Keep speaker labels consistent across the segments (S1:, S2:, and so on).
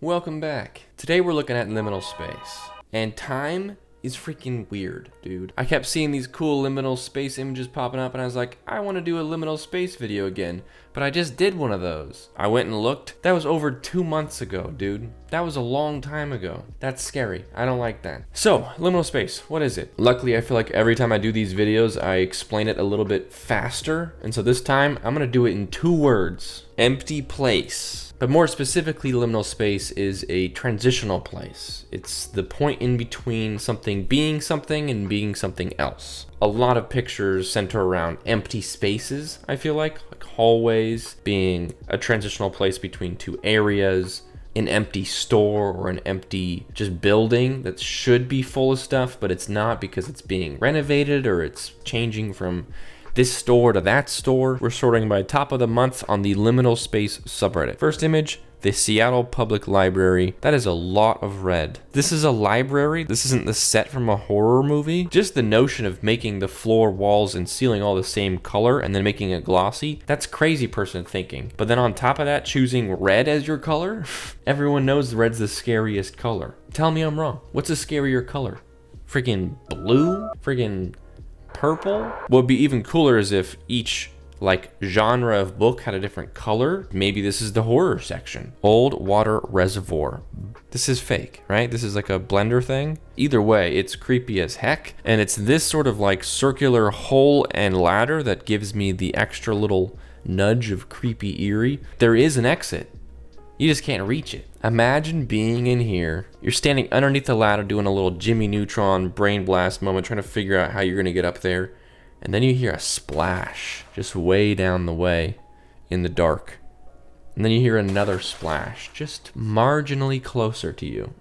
S1: Welcome back. Today we're looking at liminal space. And time is freaking weird, dude. I kept seeing these cool liminal space images popping up and I was like, I want to do a liminal space video again. But I just did one of those. I went and looked. That was over 2 months ago, dude. That was a long time ago. That's scary. I don't like that. So, liminal space, what is it? Luckily, I feel like every time I do these videos, I explain it a little bit faster. And so this time, I'm gonna do it in 2 words. Empty place. But more specifically, liminal space is a transitional place. It's the point in between something being something and being something else. A lot of pictures center around empty spaces, I feel like hallways being a transitional place between 2 areas, an empty store or an empty just building that should be full of stuff, but it's not because it's being renovated or it's changing from this store to that store. We're sorting by top of the month on the liminal space subreddit. First image, the Seattle Public Library. That is a lot of red. This is a library. This isn't the set from a horror movie. Just the notion of making the floor, walls, and ceiling all the same color and then making it glossy, that's crazy person thinking. But then on top of that, choosing red as your color? Everyone knows red's the scariest color. Tell me I'm wrong. What's a scarier color? Freaking blue? Freaking purple? What would be even cooler is if each genre of book had a different color. Maybe this is the horror section. Old water reservoir. This is fake, right? This is like a blender thing. Either way, it's creepy as heck. And it's this sort of like circular hole and ladder that gives me the extra little nudge of creepy eerie. There is an exit. You just can't reach it. Imagine being in here. You're standing underneath the ladder doing a little Jimmy Neutron brain blast moment, trying to figure out how you're gonna get up there. And then you hear a splash just way down the way in the dark. And then you hear another splash just marginally closer to you.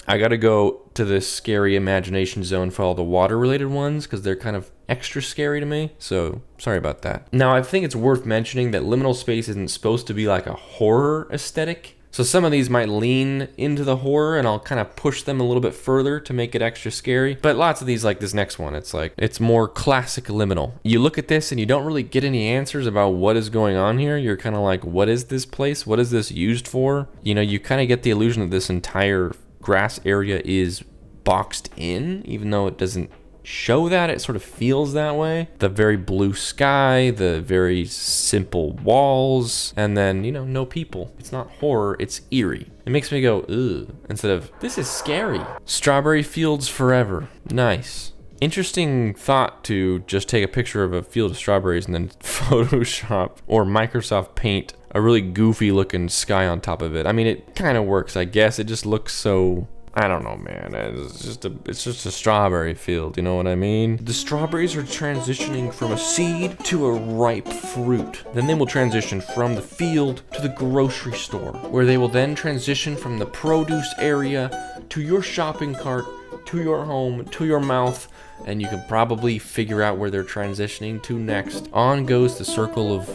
S1: I gotta go to this scary imagination zone for all the water related ones because they're kind of extra scary to me. So sorry about that. Now I think it's worth mentioning that liminal space isn't supposed to be like a horror aesthetic. So some of these might lean into the horror and I'll kind of push them a little bit further to make it extra scary. But lots of these, like this next one, it's more classic liminal. You look at this and you don't really get any answers about what is going on here. You're kind of like, what is this place? What is this used for? You know, you kind of get the illusion that this entire grass area is boxed in, even though it doesn't show that. It sort of feels that way. The very blue sky, the very simple walls, and then, you know, no people. It's not horror, it's eerie. It makes me go, ugh, instead of, this is scary. Strawberry fields forever. Nice. Interesting thought to just take a picture of a field of strawberries and then Photoshop or Microsoft Paint a really goofy looking sky on top of it. I mean, it kind of works, I guess. It just looks so, I don't know, man. It's just a strawberry field, you know what I mean? The strawberries are transitioning from a seed to a ripe fruit. Then they will transition from the field to the grocery store, where they will then transition from the produce area to your shopping cart, to your home, to your mouth, and you can probably figure out where they're transitioning to next. On goes the circle of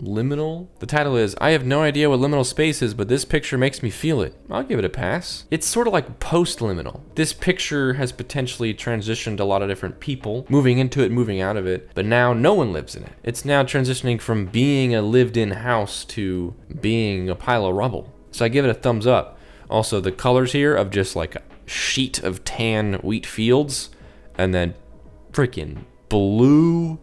S1: liminal. The title is, I have no idea what liminal space is, but this picture makes me feel it. I'll give it a pass. It's sort of like post-liminal. This picture has potentially transitioned a lot of different people, moving into it, moving out of it, but now no one lives in it. It's now transitioning from being a lived-in house to being a pile of rubble. So I give it a thumbs up. Also, the colors here of just like a sheet of tan wheat fields, and then freaking blue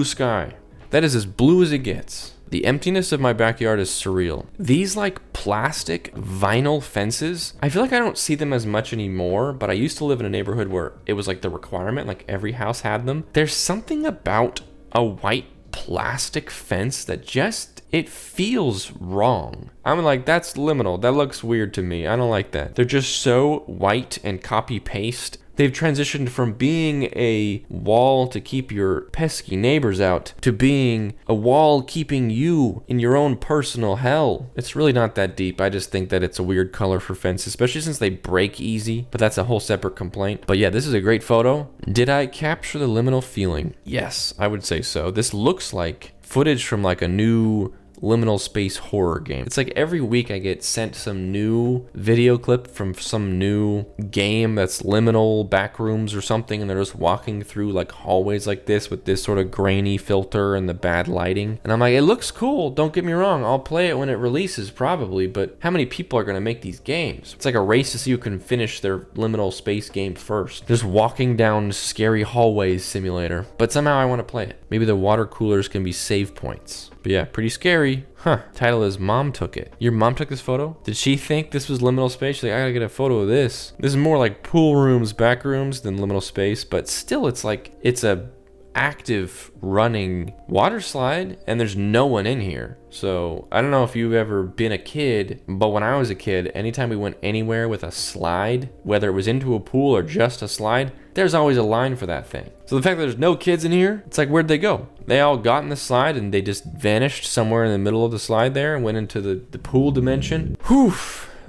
S1: sky. That is as blue as it gets. The emptiness of my backyard is surreal. These like plastic vinyl fences, I feel like I don't see them as much anymore, but I used to live in a neighborhood where it was like the requirement, like every house had them. There's something about a white plastic fence that just, it feels wrong. I'm like, that's liminal. That looks weird to me. I don't like that. They're just so white and copy paste. They've transitioned from being a wall to keep your pesky neighbors out to being a wall keeping you in your own personal hell. It's really not that deep. I just think that it's a weird color for fences, especially since they break easy, but that's a whole separate complaint. But yeah, this is a great photo. Did I capture the liminal feeling? Yes, I would say so. This looks like footage from like a new liminal space horror game. It's like every week I get sent some new video clip from some new game that's liminal backrooms or something, and they're just walking through like hallways like this with this sort of grainy filter and the bad lighting. And I'm like, it looks cool, don't get me wrong, I'll play it when it releases probably, but how many people are gonna make these games? It's like a race to see who can finish their liminal space game first. Just walking down scary hallways simulator, but somehow I want to play it. Maybe the water coolers can be save points. But yeah, pretty scary. Huh. Title is Mom Took It. Your mom took this photo? Did she think this was liminal space? She's like, I gotta get a photo of this. This is more like pool rooms, back rooms than liminal space, but still it's like, it's a active running water slide and there's no one in here. So I don't know if you've ever been a kid, but when I was a kid, anytime we went anywhere with a slide, whether it was into a pool or just a slide, there's always a line for that thing. So the fact that there's no kids in here, it's like, where'd they go? They all got in the slide and they just vanished somewhere in the middle of the slide there and went into the pool dimension. Whew.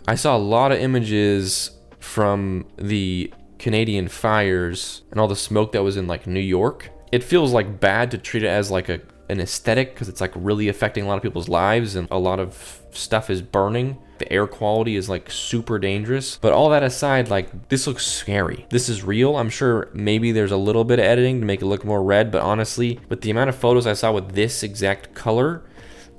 S1: I saw a lot of images from the Canadian fires and all the smoke that was in like New York. It feels like bad to treat it as like an aesthetic because it's like really affecting a lot of people's lives and a lot of stuff is burning. The air quality is like super dangerous. But all that aside, like this looks scary. This is real. I'm sure maybe there's a little bit of editing to make it look more red, but honestly, with the amount of photos I saw with this exact color,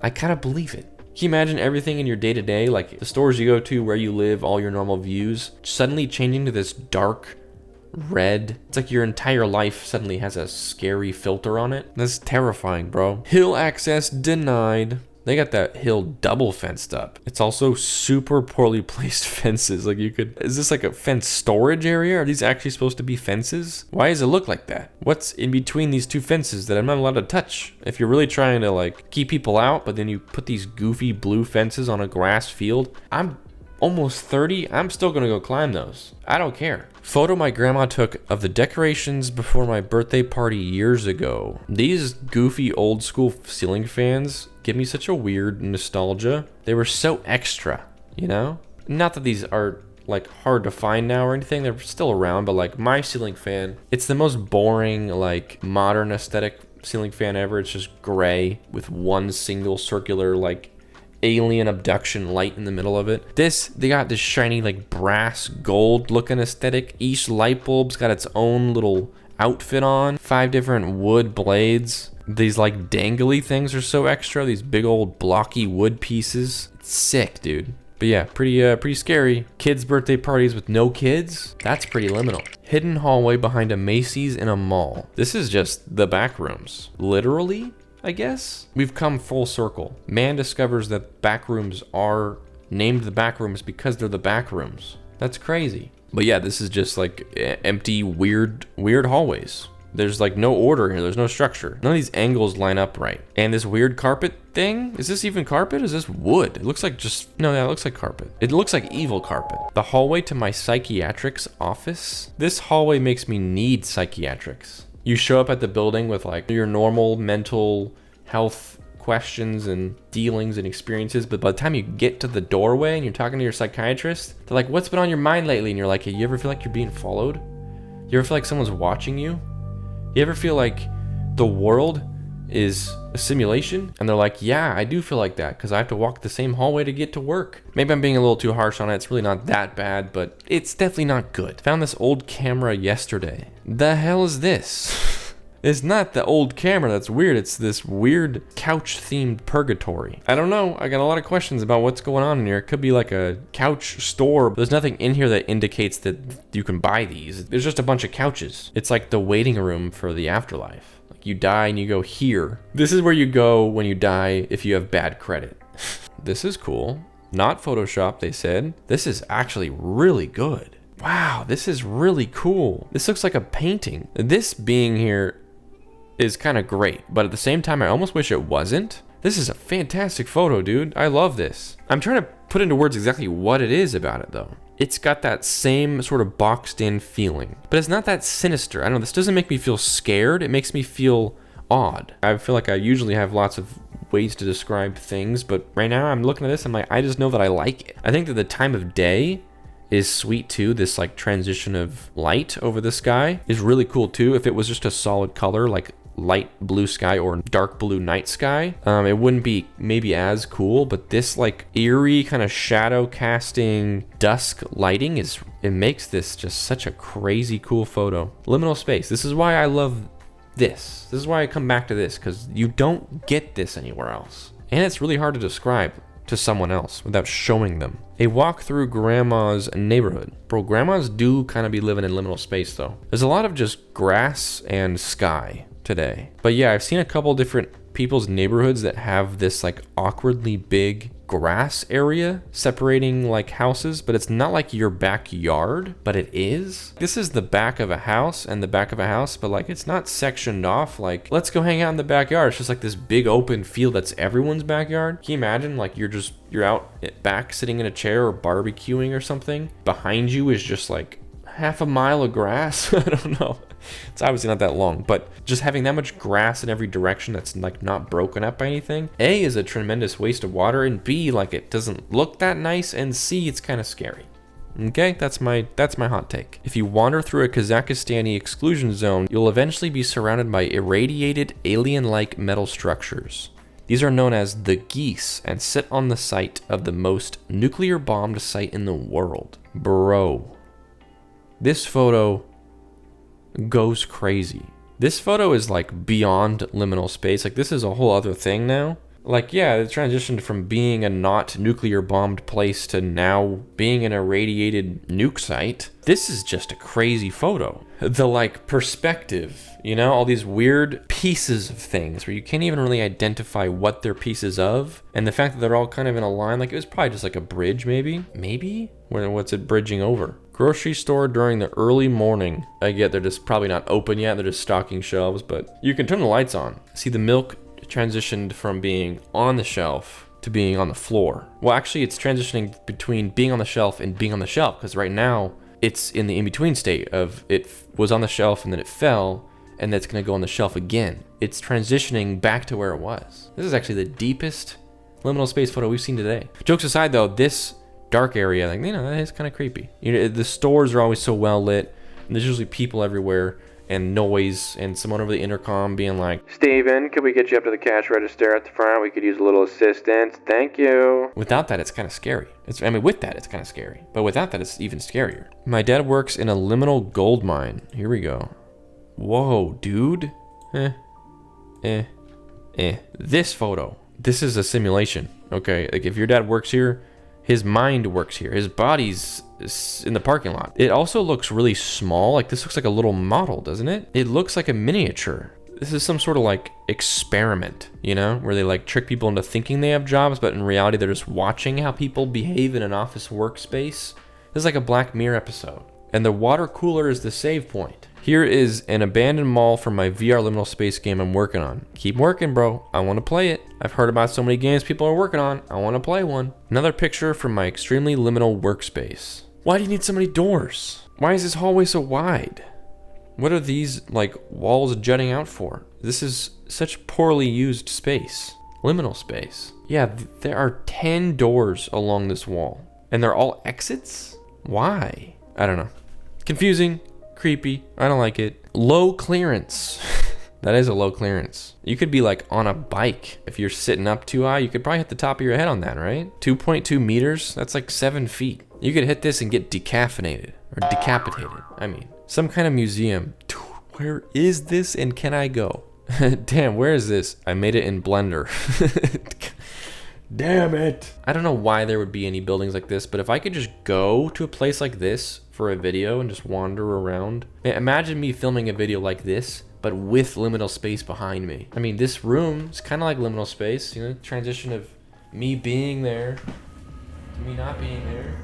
S1: I kind of believe it. Can you imagine everything in your day-to-day, like the stores you go to, where you live, all your normal views, suddenly changing to this dark red? It's like your entire life suddenly has a scary filter on it. That's terrifying, bro. Hill access denied. They got that hill double fenced up. It's also super poorly placed fences. Like you could, is this like a fence storage area? Are these actually supposed to be fences? Why does it look like that? What's in between these two fences that I'm not allowed to touch? If you're really trying to like keep people out, but then you put these goofy blue fences on a grass field, I'm almost 30, I'm still gonna go climb those. I don't care. Photo my grandma took of the decorations before my birthday party years ago. These goofy old school ceiling fans give me such a weird nostalgia. They were so extra, you know? Not that these are like hard to find now or anything, they're still around, but like my ceiling fan, it's the most boring, like modern aesthetic ceiling fan ever. It's just gray with one single circular like alien abduction light in the middle of it. This, they got this shiny like brass gold looking aesthetic. Each light bulb's got its own little outfit on. 5 different wood blades. These like dangly things are so extra. These big old blocky wood pieces. It's sick, dude. But yeah, pretty scary. Kids' birthday parties with no kids? That's pretty liminal. Hidden hallway behind a Macy's in a mall. This is just the back rooms. Literally, I guess? We've come full circle. Man discovers that back rooms are named the back rooms because they're the back rooms. That's crazy. But yeah, this is just like empty, weird hallways. There's like no order here. There's no structure. None of these angles line up right. And this weird carpet thing, is this even carpet? Is this wood? It looks like just, no, that looks like carpet. It looks like evil carpet. The hallway to my psychiatrics office. This hallway makes me need psychiatrics. You show up at the building with like your normal mental health questions and dealings and experiences, but by the time you get to the doorway and you're talking to your psychiatrist, they're like, what's been on your mind lately? And you're like, hey, you ever feel like you're being followed? You ever feel like someone's watching you? You ever feel like the world is a simulation? And they're like, yeah, I do feel like that because I have to walk the same hallway to get to work. Maybe I'm being a little too harsh on it. It's really not that bad, but it's definitely not good. Found this old camera yesterday. The hell is this? It's not the old camera that's weird. It's this weird couch-themed purgatory. I don't know. I got a lot of questions about what's going on in here. It could be like a couch store. But there's nothing in here that indicates that you can buy these. There's just a bunch of couches. It's like the waiting room for the afterlife. Like you die and you go here. This is where you go when you die if you have bad credit. This is cool. Not Photoshop, they said. This is actually really good. Wow, this is really cool. This looks like a painting. This being here is kind of great, but at the same time, I almost wish it wasn't. This is a fantastic photo, dude. I love this. I'm trying to put into words exactly what it is about it, though. It's got that same sort of boxed in feeling, but it's not that sinister. I don't know, this doesn't make me feel scared. It makes me feel odd. I feel like I usually have lots of ways to describe things, but right now I'm looking at this, I'm like, I just know that I like it. I think that the time of day is sweet too. This like transition of light over the sky is really cool too. If it was just a solid color, like light blue sky or dark blue night sky, it wouldn't be maybe as cool, but this like eerie kind of shadow casting dusk lighting it makes this just such a crazy cool photo. Liminal space. This is why I love this. This is why I come back to this, because you don't get this anywhere else. And it's really hard to describe to someone else without showing them. A walk through grandma's neighborhood. Bro, grandmas do kind of be living in liminal space though. There's a lot of just grass and sky today. But yeah, I've seen a couple different people's neighborhoods that have this like awkwardly big grass area separating like houses, but it's not like your backyard, but it is. This is the back of a house and the back of a house, but like it's not sectioned off like, let's go hang out in the backyard. It's just like this big open field that's everyone's backyard. Can you imagine like you're out back sitting in a chair or barbecuing or something? Behind you is just like half a mile of grass. I don't know. It's obviously not that long, but just having that much grass in every direction that's like not broken up by anything, A, is a tremendous waste of water, and B, like it doesn't look that nice, and C, it's kind of scary. Okay, that's my hot take. If you wander through a Kazakhstani exclusion zone, you'll eventually be surrounded by irradiated alien-like metal structures. These are known as the Geese and sit on the site of the most nuclear bombed site in the world. Bro, this photo goes crazy. This photo is like beyond liminal space. Like this is a whole other thing now. Like yeah, it transitioned from being a not nuclear bombed place to now being an irradiated nuke site. This is just a crazy photo. The like perspective, you know, all these weird pieces of things where you can't even really identify what they're pieces of. And the fact that they're all kind of in a line, like it was probably just like a bridge maybe? What's it bridging over? Grocery store during the early morning. I get they're just probably not open yet. They're just stocking shelves, but you can turn the lights on. See, the milk transitioned from being on the shelf to being on the floor. Well, actually it's transitioning between being on the shelf and being on the shelf, because right now it's in the in-between state of it was on the shelf and then it fell, and that's going to go on the shelf again. It's transitioning back to where it was. This is actually the deepest liminal space photo we've seen today. Jokes aside though, this dark area, like, you know, that is kind of creepy. You know, the stores are always so well lit, and there's usually people everywhere and noise, and someone over the intercom being like, Steven, could we get you up to the cash register at the front? We could use a little assistance. Thank you. Without that, it's kind of scary. With that, it's kind of scary. But without that, it's even scarier. My dad works in a liminal gold mine. Here we go. Whoa, dude. This photo. This is a simulation. Okay, like if your dad works here, his mind works here. His body's in the parking lot. It also looks really small. Like this looks like a little model, doesn't it? It looks like a miniature. This is some sort of like experiment, you know, where they like trick people into thinking they have jobs, but in reality, they're just watching how people behave in an office workspace. This is like a Black Mirror episode. And the water cooler is the save point. Here is an abandoned mall for my VR liminal space game I'm working on. Keep working, bro. I want to play it. I've heard about so many games people are working on. I want to play one. Another picture from my extremely liminal workspace. Why do you need so many doors? Why is this hallway so wide? What are these like walls jutting out for? This is such poorly used space. Liminal space. Yeah, there are 10 doors along this wall. And they're all exits? Why? I don't know. Confusing. Creepy. I don't like it. Low clearance. That is a low clearance. You could be like on a bike. If you're sitting up too high, you could probably hit the top of your head on that, right? 2.2 meters, that's like 7 feet. You could hit this and get decaffeinated or decapitated. I mean, some kind of museum. Where is this and can I go? Damn, where is this? I made it in Blender. Damn it. I don't know why there would be any buildings like this, but if I could just go to a place like this for a video and just wander around. Imagine me filming a video like this, but with liminal space behind me. I mean, this room is kind of like liminal space, you know, transition of me being there to me not being there.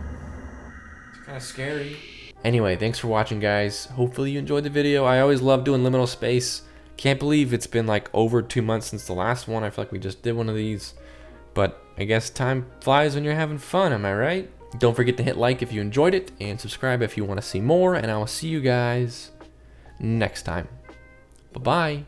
S1: It's kind of scary. Anyway, thanks for watching, guys. Hopefully you enjoyed the video. I always love doing liminal space. Can't believe it's been like over 2 months since the last one. I feel like we just did one of these. But I guess time flies when you're having fun, am I right? Don't forget to hit like if you enjoyed it, and subscribe if you want to see more, and I will see you guys next time. Bye-bye.